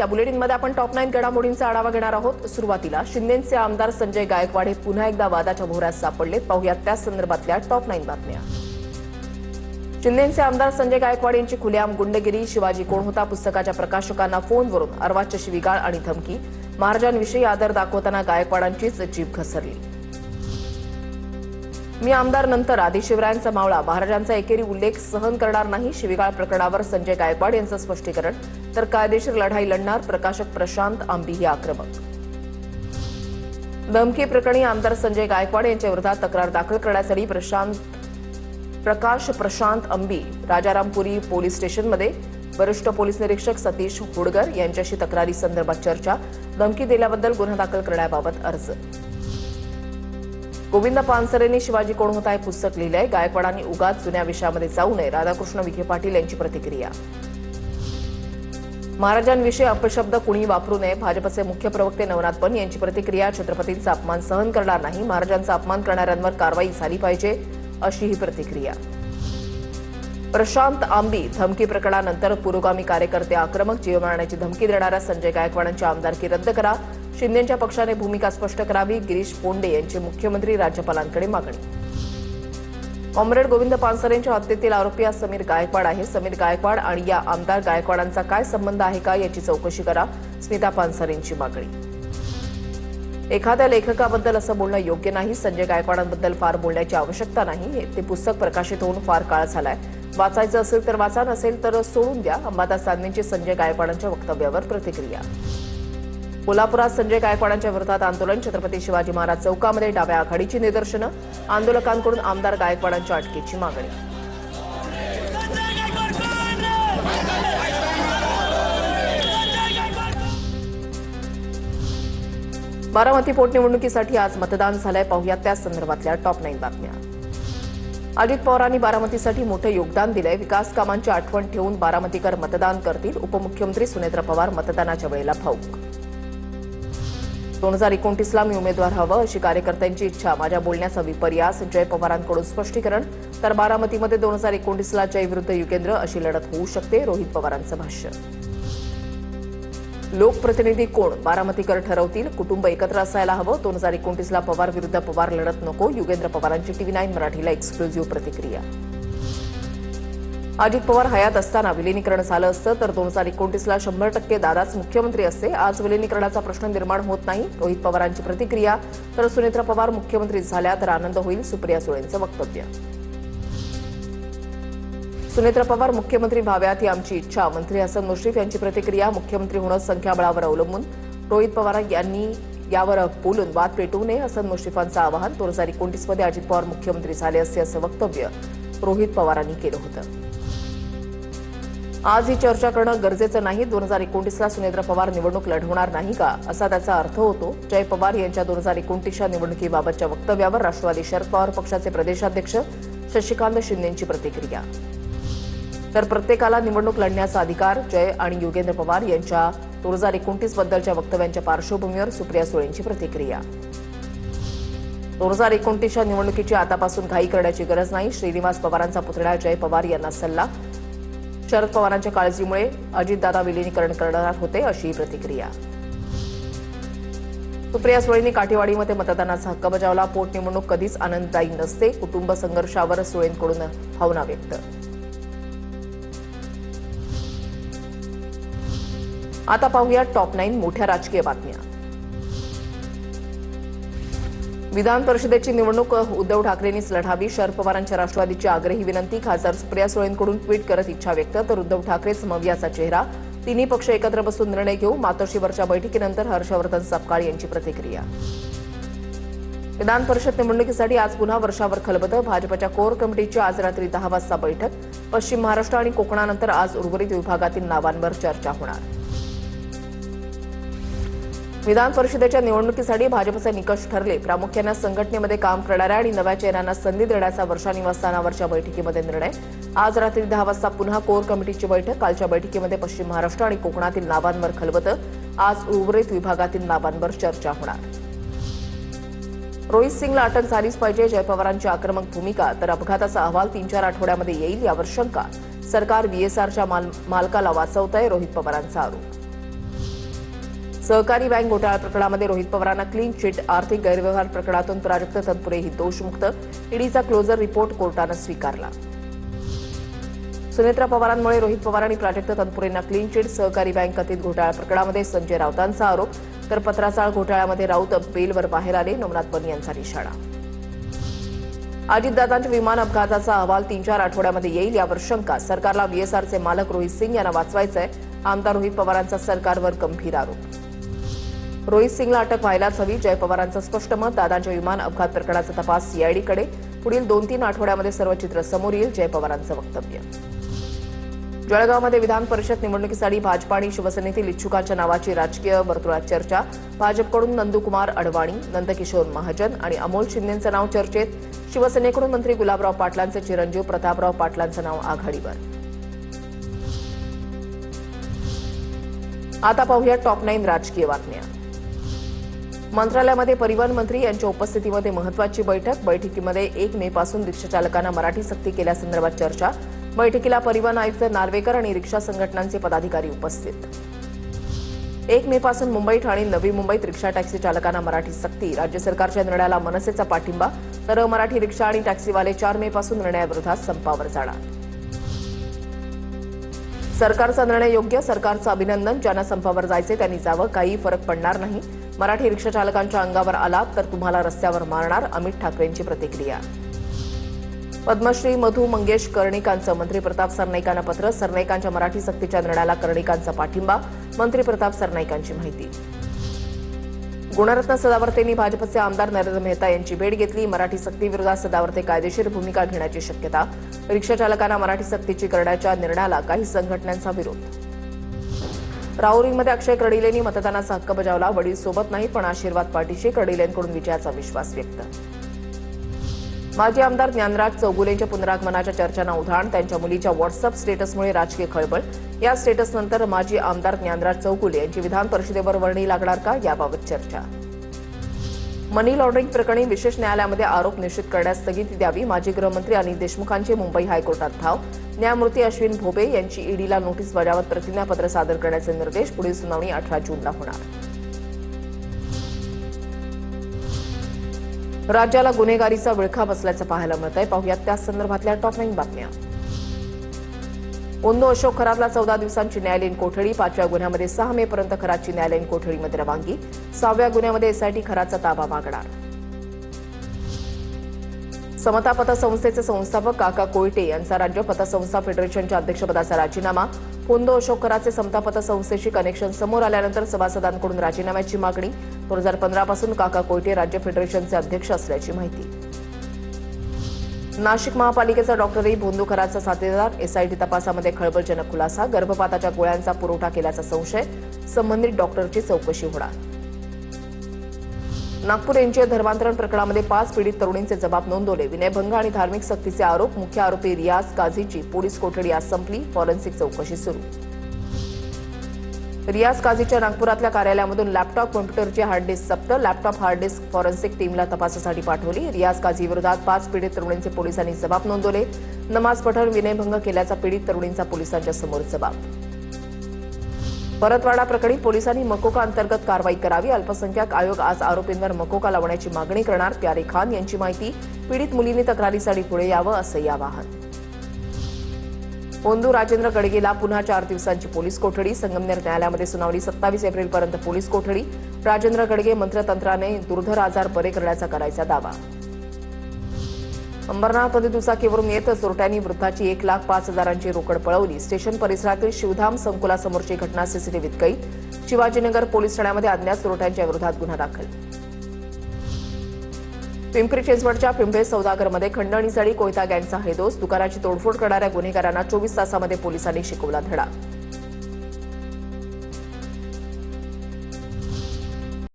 या बुलेटिनमध्ये आपण टॉप 9 घडामोडींचा आढावा घेणार आहोत। सुरुवातीला शिंदेचे आमदार संजय गायकवाड हे पुन्हा एकदा वादाच्या भोवऱ्यात सापडलेत। पाहूयात त्या संदर्भातल्या टॉप 9 बातम्या। शिंदेचे आमदार संजय गायकवाड यांची खुलेआम गुंडगिरी, शिवाजी कोण होता पुस्तकाच्या प्रकाशकांना फोनवरून अर्वाच्य शिवीगाळ आणि धमकी, महाराजांविषयी आदर दाखवताना गायकवाडांचीच जीभ घसरली। मी आमदार नंतर आदिशिवरायांचा मावळा, महाराजांचा एकेरी उल्लेख सहन करणार नाही, शिवीगाळ प्रकरणावर संजय गायकवाड यांचं स्पष्टीकरण, तर कायदेशीर लढाई लढणार, प्रकाशक प्रशांत आंबी आक्रमक। धमकी प्रकरणी आमदार संजय गायकवाड यांच्या विरोधात तक्रार दाखल करण्यासाठी प्रशांत आंबी राजारामपुरी पोलीस स्टेशनमध्ये वरिष्ठ पोलीस निरीक्षक सतीश हुडगर यांच्याशी तक्रारी संदर्भात चर्चा, धमकी दिल्याबद्दल गुन्हा दाखल करण्याबाबत अर्ज। गोविंद पानसरेंनी शिवाजी कोण होता हे पुस्तक लिहिलंय, गायकवाडांनी उगाच जुन्या विषयामध्ये जाऊ नये, राधाकृष्ण विखे पाटील यांची प्रतिक्रिया। महाराजांविषयी अपशब्द कुणी वापरू नये, भाजपचे मुख्य प्रवक्ते नवनाथ पन यांची प्रतिक्रिया, छत्रपतींचा अपमान सहन करणार नाही, महाराजांचा अपमान करणाऱ्यांवर कारवाई झाली पाहिजे अशी ही प्रतिक्रिया। प्रशांत आंबी धमकी प्रकरणानंतर पुरोगामी कार्यकर्ते आक्रमक, जीव मारण्याची धमकी देणाऱ्या संजय गायकवाडांची आमदारकी रद्द करा, शिंदेच्या पक्षाने भूमिका स्पष्ट करावी, गिरीश पोंडे यांची मुख्यमंत्री राज्यपालांकडे मागणी। कॉम्रेड गोविंद पानसरेंच्या हत्येतील आरोपी हा समीर गायकवाड आहे, समीर गायकवाड आणि या आमदार गायकवाडांचा काय संबंध आहे का याची चौकशी करा, स्मिता पानसरेंची मागणी। एखाद्या लेखकाबद्दल असं बोलणं योग्य नाही, संजय गायकवाडांबद्दल फार बोलण्याची आवश्यकता नाही, ते पुस्तक प्रकाशित होऊन फार काळ झालाय, वाचायचं असेल तर वाचा, नसेल तर सोडून द्या, अंबादास दानवेंची संजय गायकवाडांच्या वक्तव्यावर प्रतिक्रिया। कोल्हापुरात संजय गायकवाडांच्या विरोधात आंदोलन, छत्रपती शिवाजी महाराज चौकामध्ये डाव्या आघाडीची निदर्शनं, आंदोलकांकडून आमदार गायकवाडांच्या अटकेची मागणी। बारामती पोटनिवडणुकीसाठी आज मतदान झालंय, पाहूयात त्या संदर्भातल्या टॉप 9 बातम्या। अजित पवारांनी बारामतीसाठी मोठं योगदान दिलंय, विकास कामांची आठवण ठेवून बारामतीकर मतदान करतील, उपमुख्यमंत्री सुनेत्र पवार मतदानाच्या वेळेला भाऊक। 2029ला मी उमेदवार हवं अशी कार्यकर्त्यांची इच्छा, माझ्या बोलण्याचा विपर्यास, जय पवारांकडून स्पष्टीकरण, तर बारामतीमध्ये 2029ला जय विरुद्ध युगेंद्र अशी लढत होऊ शकते, रोहित पवारांचं भाष्य। लोकप्रतिनिधी कोण बारामतीकर ठरवतील, कुटुंब एकत्र असायला हवं, 2029ला पवार विरुद्ध पवार लढत नको, युगेंद्र पवारांची TV9 मराठीला एक्सक्लुझिव्ह प्रतिक्रिया। अजित पवार हयात असताना विलिनीकरण झालं असतं तर 2029ला 100% दादाच मुख्यमंत्री असते, आज विलिनीकरणाचा प्रश्न निर्माण होत नाही, रोहित पवारांची प्रतिक्रिया, तर सुनेत्र पवार मुख्यमंत्री झाल्या तर आनंद होईल, सुप्रिया सुळेंचं वक्तव्य। सुनेत्र पवार मुख्यमंत्री व्हाव्यात ही आमची इच्छा, मंत्री हसन मुश्रीफ यांची प्रतिक्रिया, मुख्यमंत्री होणं संख्याबळावर अवलंबून, रोहित पवार यांनी यावर बोलून वाद पेटवू नये, हसन मुश्रीफांचं आवाहन, 2029मध्ये अजित पवार मुख्यमंत्री झाले असते असं वक्तव्य रोहित पवारांनी केलं होतं। आज ही चर्चा करणं गरजेचं नाही, 2029ला सुनेत्र पवार निवडणूक लढवणार नाही का असा त्याचा अर्थ होतो, जय पवार यांच्या 2029च्या निवडणुकीबाबतच्या वक्तव्यावर राष्ट्रवादी शरद पवार पक्षाचे प्रदेशाध्यक्ष शशिकांत शिंदेंची प्रतिक्रिया, तर प्रत्येकाला निवडणूक लढण्याचा अधिकार, जय आणि युगेंद्र पवार यांच्या 2029 बद्दलच्या वक्तव्यांच्या पार्श्वभूमीवर सुप्रिया सुळेंची प्रतिक्रिया। 2029च्या निवडणुकीची आतापासून घाई करण्याची गरज नाही, श्रीनिवास पवारांचा पुतण्या जय पवार यांना सल्ला, शरद पवारांच्या काळजीमुळे अजितदादा विलिनीकरण करणार होते अशी प्रतिक्रिया। सुप्रिया सुळेंनी काठेवाडीमध्ये मतदानाचा हक्क बजावला, पोटनिवडणूक कधीच आनंददायी नसते, कुटुंब संघर्षावर सुळेंकडून भावना व्यक्त। आता पाहूया टॉप 9 मोठ्या राजकीय बातम्या। विधान परिषदेची निवडणूक उद्धव ठाकरेंनीच लढावी, शरद पवारांच्या राष्ट्रवादीची आग्रही विनंती, खासदार सुप्रिया सुळेंकडून ट्विट करत इच्छा व्यक्त, तर उद्धव ठाकरे समवियाचा चेहरा, तिन्ही पक्ष एकत्र बसून निर्णय घेऊ, मातोश्रीवरच्या बैठकीनंतर हर्षवर्धन सपकाळ यांची प्रतिक्रिया। विधान परिषद निवडणुकीसाठी आज पुन्हा वर्षावर खलबतं, भाजपच्या कोर कमिटीची आज रात्री 10 वाजता बैठक, पश्चिम महाराष्ट्र आणि कोकणानंतर आज उर्वरित विभागातील नावांवर चर्चा होणार। विधान परिषदेच्या निवडणुकीसाठी भाजपचे निकष ठरले, प्रामुख्याने संघटनेमध्ये काम करणाऱ्या आणि नव्या चेहऱ्यांना संधी देण्याचा वर्षा निवासस्थानावरच्या बैठकीमध्ये निर्णय, आज रात्री 10 वाजता पुन्हा कोर कमिटीची बैठक, कालच्या बैठकीमध्ये पश्चिम महाराष्ट्र आणि कोकणातील नावांवर खलबतं, आज उर्वरित विभागातील नावांवर चर्चा होणार। रोहित सिंगला अटक झालीच पाहिजे, जय पवारांची आक्रमक भूमिका, तर अपघाताचा अहवाल 3-4 आठवड्यामध्ये येईल यावर शंका, सरकार VSRच्या मालकाला वाचवतंय, रोहित पवारांचा आरोप। सहकारी बँक घोटाळा प्रकरणामध्ये रोहित पवारांना क्लीन चिट, आर्थिक गैरव्यवहार प्रकरणातून प्राजक्त तनपुरेही दोषमुक्त, ईडीचा क्लोजर रिपोर्ट कोर्टानं स्वीकारला. सुनेत्रा पवारांमुळे रोहित पवार आणि प्राजक्त तनपुरेंना क्लीन चिट, सहकारी बँक कथित घोटाळा प्रकरणामध्ये संजय राऊतांचा आरोप, तर पत्राचाळ घोटाळ्यामध्ये राऊत बेलवर बाहेर आले, नवनाथ बन यांचा निशाणा. अजितदादांच्या विमान अपघाताचा अहवाल 3-4 आठवड्यामध्ये येईल यावर शंका, सरकारला व्हीएसआरचे मालक रोहित सिंग यांना वाचवायचंय, आमदार रोहित पवारांचा सरकारवर गंभीर आरोप. रोहित सिंगला अटक व्हायलाच हवी, जय पवारांचं स्पष्ट मत, दादांच्या विमान अपघात प्रकरणाचा तपास सीआयडीकडे, पुढील 2-3 आठवड्यामध्ये सर्व चित्र समोर येईल, जय पवारांचं वक्तव्य. जळगावमध्ये विधान परिषद निवडणुकीसाठी भाजपा आणि शिवसेनेतील इच्छुकांच्या नावाची राजकीय वर्तुळात चर्चा, भाजपकडून नंदकुमार अडवाणी, नंदकिशोर महाजन आणि अमोल शिंदेंचं नाव चर्चेत, शिवसेनेकडून मंत्री गुलाबराव पाटलांचे चिरंजीव प्रतापराव पाटलांचं नाव आघाडीवर. आता पाहूया टॉप 9 राजकीय बातम्या. मंत्रालयामध्ये परिवहन मंत्री यांच्या उपस्थितीमध्ये महत्वाची बैठकीमध्ये 1 मे पासून रिक्षाचालकांना मराठी सक्ती केल्यासंदर्भात चर्चा, बैठकीला परिवहन आयुक्त नार्वेकर आणि रिक्षा संघटनांचे पदाधिकारी उपस्थित. 1 मे पासून मुंबई, ठाणे, नवी मुंबईत रिक्षा टॅक्सी चालकांना मराठी सक्ती, राज्य सरकारच्या निर्णयाला मनसेचा पाठिंबा, तर मराठी रिक्षा आणि टॅक्सीवाले 4 मे पासून निर्णयाविरोधात संपावर जाणार. सरकारचा निर्णय योग्य, सरकारचं अभिनंदन, ज्यांना संपावर जायचे त्यांनी जावं, काही फरक पडणार नाही, मराठी रिक्षा चालकांच्या अंगावर आलात तर तुम्हाला रस्त्यावर मारणार, अमित ठाकरेंची प्रतिक्रिया. पद्मश्री मधू मंगेश कर्णिकांचं मंत्री प्रताप सरनाईकांना पत्र, सरनाईकांच्या मराठी सक्तीच्या निर्णयाला कर्णिकांचा पाठिंबा, मंत्री प्रताप सरनाईकांची माहिती. गुणरत्न सदावर्तेंनी भाजपचे आमदार नरेंद्र मेहता यांची भेट घेतली, मराठी सक्तीविरोधात सदावर्ते कायदेशीर भूमिका घेण्याची शक्यता, रिक्षाचालकांना मराठी सक्तीची करण्याच्या निर्णयाला काही संघटनांचा विरोध. राहुरीमध्ये अक्षय कर्डिलेंनी मतदानाचा हक्क बजावला, वडील सोबत नाही पण आशीर्वाद पाठीशी, कर्डिलेंकडून विजयाचा विश्वास व्यक्त. माजी आमदार ज्ञानराज चौगुलेंच्या पुनरागमनाच्या चर्चांना उधाण, त्यांच्या मुलीच्या व्हॉट्सअप स्टेटसमुळे राजकीय खळबळ, या स्टेटसनंतर माजी आमदार ज्ञानराज चौगुले यांची विधान परिषदेवर वर्णी लागणार का, याबाबत चर्चा. मनी लॉन्ड्रिंग प्रकरणी विशेष न्यायालयामध्ये आरोप निश्चित करण्यास स्थगिती द्यावी, माजी गृहमंत्री अनिल देशमुखांचे मुंबई हायकोर्टात धाव, न्यायमूर्ती अश्विन भोबे यांची ईडीला नोटीस बजावत प्रतिज्ञापत्र सादर करण्याचे निर्देश, पुढील सुनावणी 18 जूनला होणार. राज्याला गुन्हेगारीचा विळखा बसल्याचं पाहायला मिळत आहे, पाहुयात त्या संदर्भातल्या टॉप 9 बातम्या. ओंदो अशोक खरातला 14 दिवसांची न्यायालयीन कोठडी, 5व्या गुन्ह्यामध्ये 6 मे पर्यंत खरातची न्यायालयीन कोठडीमध्ये रवानगी, 6व्या गुन्ह्यामध्ये एसआयटी खराचा ताबा मागणार. समता पतसंस्थेचे संस्थापक काका कोयटे यांचा राज्य पतसंस्था फेडरेशनच्या अध्यक्षपदाचा राजीनामा, ओंदो अशोक खराचे समता पतसंस्थेशी कनेक्शन समोर आल्यानंतर सभासदांकडून राजीनाम्याची मागणी, 2015 पासून काका कोयटे राज्य फेडरेशनचे अध्यक्ष असल्याची माहिती. नाशिक महापालिकेचा डॉक्टरही भोंदू खराचा साथीदार, एसआयटी तपासामध्ये खळबळजनक खुलासा, गर्भपाताच्या गोळ्यांचा पुरवठा केल्याचा संशय, संबंधित डॉक्टरची चौकशी होणार. नागपूर एनजीओ धर्मांतरण प्रकरणामध्ये 5 पीडित तरुणींचे जबाब नोंदवले, विनयभंग आणि धार्मिक सक्तीचे आरोप, मुख्य आरोपी रियाज काझीची पोलीस कोठडी आज संपली, फॉरेन्सिक चौकशी सुरू. रियाज काझीच्या नागपुरातल्या कार्यालयामधून लॅपटॉप, कॉम्प्युटरची हार्ड डिस्क जप्त, लॅपटॉप हार्ड डिस्क फॉरेन्सिक टीमला तपासासाठी पाठवली. रियाज काझी विरोधात 5 पीडित तरुणींचे पोलिसांनी जबाब नोंदवले, नमाज पठण, विनयभंग केल्याचा पीडित तरुणींचा पोलिसांच्या समोर जबाब. परतवाडा प्रकरणी पोलिसांनी मकोका अंतर्गत कारवाई करावी, अल्पसंख्याक आयोग आज आरोपींवर मकोका लावण्याची मागणी करणार, प्यारे खान यांची माहिती, पीडित मुलींनी तक्रारीसाठी पुढे यावं असंही आवाहन. ओंदू राजेंद्र गडगेला पुन्हा 4 दिवसांची पोलीस कोठडी, संगमनेर न्यायालयामध्ये सुनावणी, 27 एप्रिलपर्यंत पोलीस कोठडी, राजेंद्र गडगे मंत्रतंत्राने दुर्धर आजार बरे करण्याचा करायचा दावा. अंबरनाथ दुचाकीवरून येत चोरट्यांनी वृद्धाची 1,05,000ची रोकड पळवली, स्टेशन परिसरातील शिवधाम संकुलासमोरची घटना सीसीटीव्हीत कैद, शिवाजीनगर पोलीस ठाण्यामध्ये अज्ञात चोरट्यांच्या विरोधात गुन्हा दाखल. पिंपरी चिंचवडच्या पिंपळे सौदागरमध्ये खंडणीसाठी कोयता गँगचा हैदोस, दुकानाची तोडफोड करणाऱ्या गुन्हेगारांना 24 तासामध्ये पोलिसांनी शिकवला धडा.